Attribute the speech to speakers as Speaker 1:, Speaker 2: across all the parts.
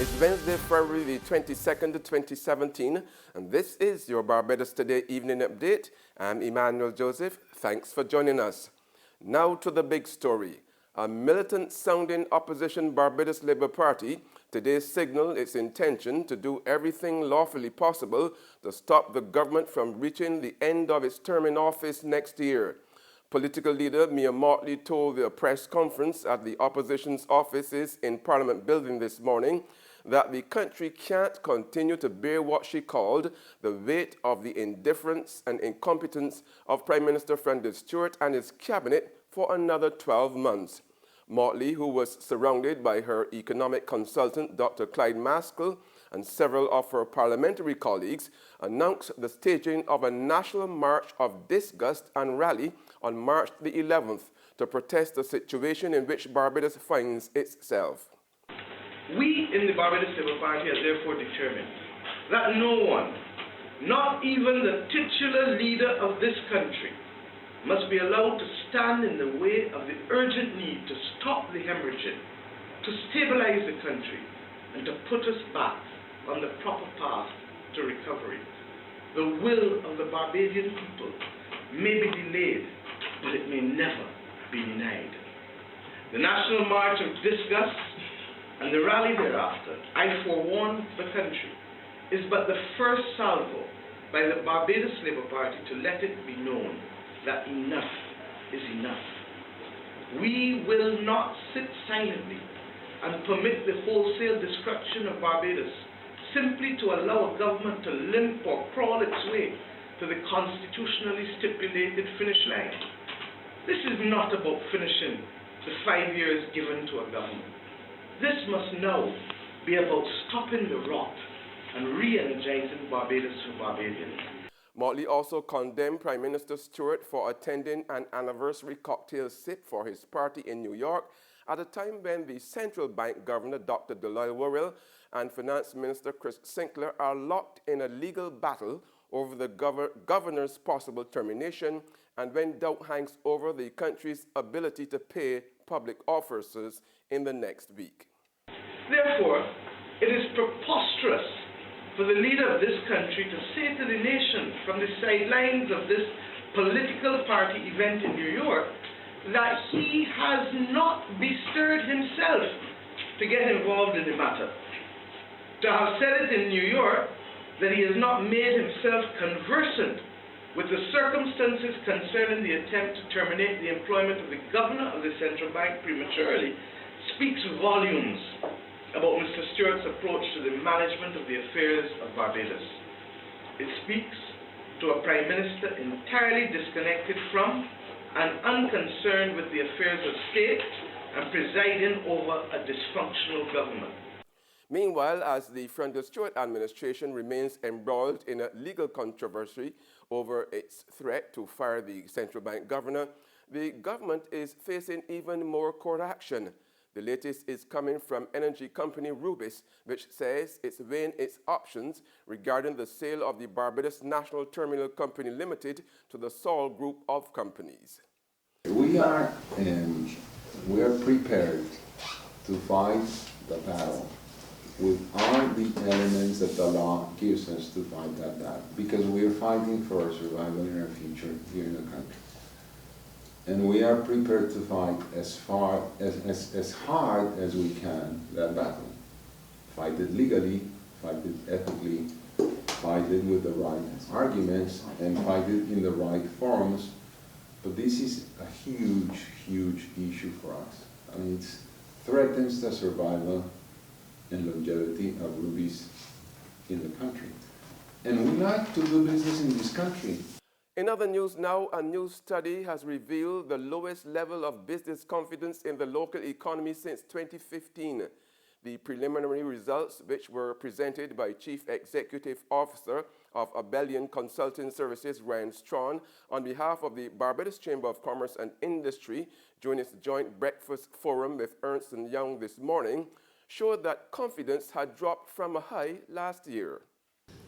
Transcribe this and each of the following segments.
Speaker 1: It's Wednesday, February the 22nd, 2017, and this is your Barbados Today evening update. I'm Emmanuel Joseph. Thanks for joining us. Now to the big story. A militant-sounding opposition Barbados Labour Party today signaled its intention to do everything lawfully possible to stop the government from reaching the end of its term in office next year. Political leader Mia Mottley told the press conference at the opposition's offices in Parliament Building this morning that the country can't continue to bear what she called the weight of the indifference and incompetence of Prime Minister Stuart and his cabinet for another 12 months. Mottley, who was surrounded by her economic consultant, Dr. Clyde Maskell, and several of her parliamentary colleagues, announced the staging of a national march of disgust and rally on March the 11th to protest the situation in which Barbados finds itself.
Speaker 2: We in the Barbados Labour Party are therefore determined that no one, not even the titular leader of this country, must be allowed to stand in the way of the urgent need to stop the hemorrhaging, to stabilize the country, and to put us back on the proper path to recovery. The will of the Barbadian people may be delayed, but it may never be denied. The National March of Disgust and the rally thereafter, I forewarn the country, is but the first salvo by the Barbados Labour Party to let it be known that enough is enough. We will not sit silently and permit the wholesale destruction of Barbados simply to allow a government to limp or crawl its way to the constitutionally stipulated finish line. This is not about finishing the 5 years given to a government. This must now be about stopping the rot and re-energizing Barbados for Barbadians.
Speaker 1: Mottley also condemned Prime Minister Stuart for attending an anniversary cocktail sip for his party in New York at a time when the central bank governor, Dr. Deloy Worrell, and Finance Minister Chris Sinclair are locked in a legal battle over the governor's possible termination and when doubt hangs over the country's ability to pay public officers in the next week.
Speaker 2: Therefore, it is preposterous for the leader of this country to say to the nation from the sidelines of this political party event in New York that he has not bestirred himself to get involved in the matter. To have said it in New York that he has not made himself conversant with the circumstances concerning the attempt to terminate the employment of the governor of the central bank prematurely speaks volumes about Mr. Stuart's approach to the management of the affairs of Barbados. It speaks to a Prime Minister entirely disconnected from and unconcerned with the affairs of state and presiding over a dysfunctional government.
Speaker 1: Meanwhile, as the Stuart administration remains embroiled in a legal controversy over its threat to fire the central bank governor, the government is facing even more court action. The latest is coming from energy company Rubis, which says it's weighing its options regarding the sale of the Barbados National Terminal Company Limited to the Sol Group of companies.
Speaker 3: We are prepared to fight the battle with all the elements that the law gives us to fight that battle, because we are fighting for our survival in our future here in the country. And we are prepared to fight as hard as we can that battle. Fight it legally, fight it ethically, fight it with the right arguments, and fight it in the right forms. But this is a huge, huge issue for us. I mean, it threatens the survival and longevity of rubies in the country. And we like to do business in this country.
Speaker 1: In other news now, a new study has revealed the lowest level of business confidence in the local economy since 2015. The preliminary results, which were presented by Chief Executive Officer of Abelian Consulting Services, Ryan Strawn, on behalf of the Barbados Chamber of Commerce and Industry during its joint breakfast forum with Ernst & Young this morning, showed that confidence had dropped from a high last year.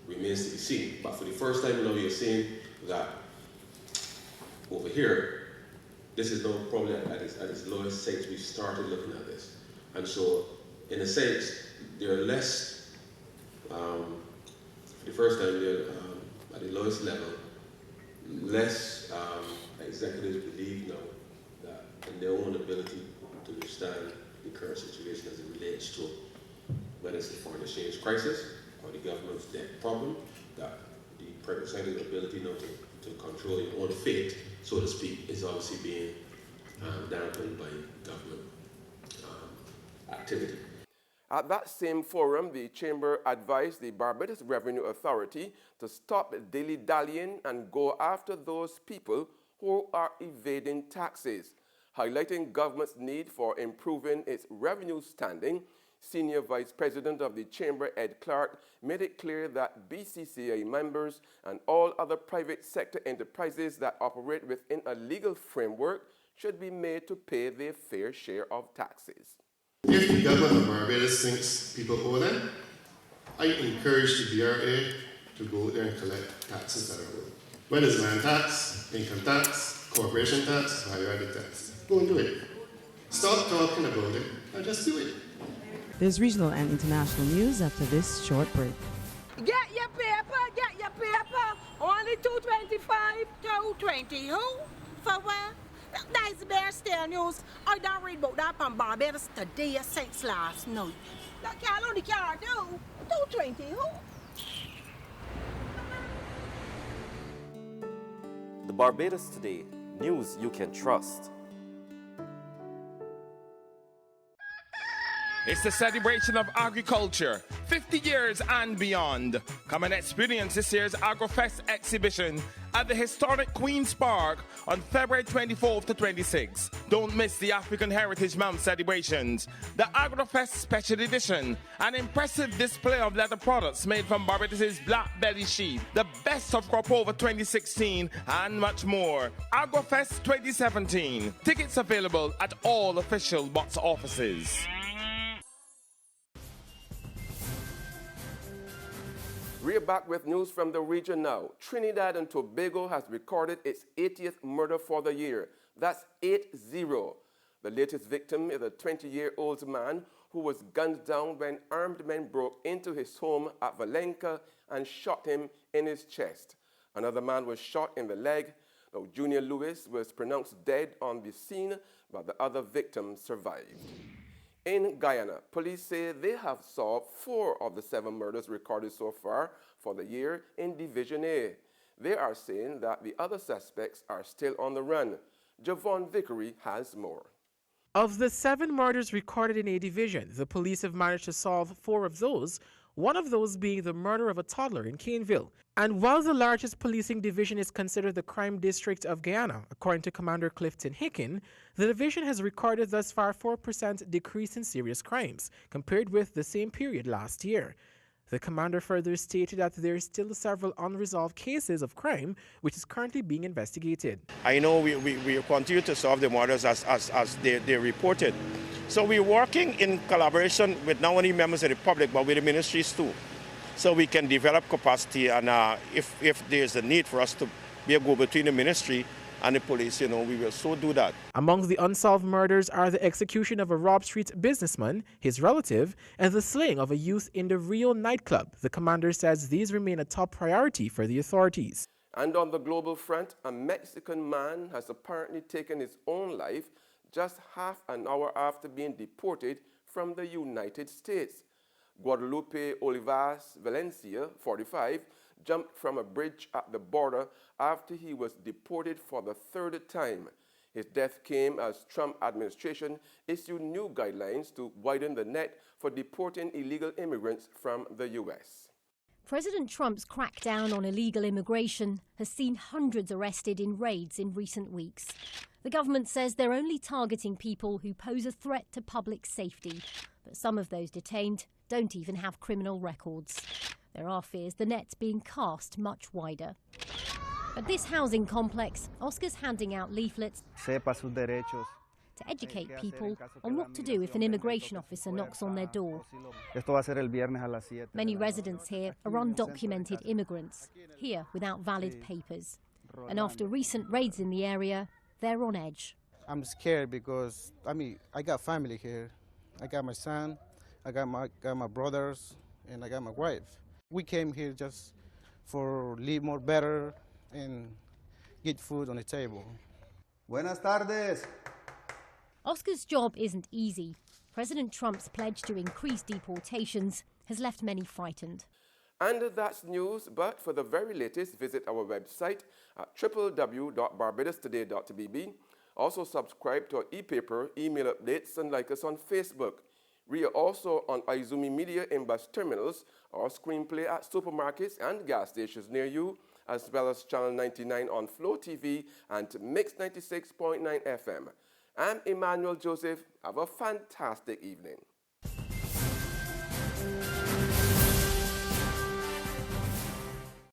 Speaker 4: Remains to be seen, but for the first time you're seeing that over here, this is now probably at its lowest since we started looking at this. And so, in a sense, they're less, for the first time, they're at the lowest level, less executives believe now that in their own ability to withstand the current situation as it relates to whether it's the foreign exchange crisis or the government's debt problem, that the private sector's ability now to control your own fate, so to speak, is obviously being dampened by government activity.
Speaker 1: At that same forum, the Chamber advised the Barbados Revenue Authority to stop dilly-dallying and go after those people who are evading taxes. Highlighting government's need for improving its revenue standing, Senior Vice President of the Chamber, Ed Clark, made it clear that BCCA members and all other private sector enterprises that operate within a legal framework should be made to pay their fair share of taxes.
Speaker 5: If the government of Barbados thinks people owe them, I encourage the BRA to go out there and collect taxes that are owed. Whether it's land tax, income tax, corporation tax, value-added tax. Go and do it. Stop talking about it and just do it.
Speaker 6: There's regional and international news after this short break.
Speaker 7: Get your paper, get your paper. Only $2.25, $2.20. Who? For what? That's the Bear Stale News. I don't read about that on Barbados today since last night. That can't only can't do. $2.20. Who?
Speaker 8: The Barbados Today, news you can trust.
Speaker 9: It's the celebration of agriculture, 50 years and beyond. Come and experience this year's AgroFest exhibition at the historic Queen's Park on February 24th to 26th. Don't miss the African Heritage Month celebrations, the AgroFest Special Edition, an impressive display of leather products made from Barbados' black belly sheep, the best of crop over 2016, and much more. AgroFest 2017. Tickets available at all official box offices.
Speaker 1: We're back with news from the region now. Trinidad and Tobago has recorded its 80th murder for the year. That's 80. The latest victim is a 20-year-old man who was gunned down when armed men broke into his home at Valenca and shot him in his chest. Another man was shot in the leg. Now, Junior Lewis was pronounced dead on the scene, but the other victim survived. In Guyana, police say they have solved 4 of the 7 murders recorded so far for the year in Division A. They are saying that the other suspects are still on the run. Javon Vickery has more.
Speaker 10: Of the 7 murders recorded in A Division, the police have managed to solve 4 of those, one of those being the murder of a toddler in Caneville. And while the largest policing division is considered the crime district of Guyana, according to Commander Clifton Hicken, the division has recorded thus far 4% decrease in serious crimes, compared with the same period last year. The commander further stated that there are still several unresolved cases of crime, which is currently being investigated.
Speaker 11: I know we continue to solve the murders as they're reported. So we're working in collaboration with not only members of the public, but with the ministries too. So we can develop capacity, and if there's a need for us to be a go-between the ministry and the police, we will so do that.
Speaker 10: Among the unsolved murders are the execution of a Robb Street businessman, his relative, and the slaying of a youth in the Rio nightclub. The commander says these remain a top priority for the authorities.
Speaker 1: And on the global front, a Mexican man has apparently taken his own life just half an hour after being deported from the United States. Guadalupe Olivas Valencia, 45, jumped from a bridge at the border after he was deported for the 3rd time. His death came as Trump administration issued new guidelines to widen the net for deporting illegal immigrants from the U.S.
Speaker 12: President Trump's crackdown on illegal immigration has seen hundreds arrested in raids in recent weeks. The government says they're only targeting people who pose a threat to public safety, but some of those detained don't even have criminal records. There are fears the net's being cast much wider. At this housing complex, Oscar's handing out leaflets to educate people on what to do if an immigration officer knocks on their door. Many residents here are undocumented immigrants, here without valid papers. And after recent raids in the area, they're on edge.
Speaker 13: I'm scared because, I got family here. I got my son, I got my brothers, and I got my wife. We came here just for live more better and get food on the table.
Speaker 14: Buenas tardes.
Speaker 12: Oscar's job isn't easy. President Trump's pledge to increase deportations has left many frightened.
Speaker 1: And that's news, but for the very latest, visit our website at www.barbadostoday.bb. Also subscribe to our e-paper, email updates, and like us on Facebook. We are also on Izumi Media in bus terminals, our screenplay at supermarkets and gas stations near you, as well as Channel 99 on Flow TV and Mix 96.9 FM. I'm Emmanuel Joseph. Have a fantastic evening.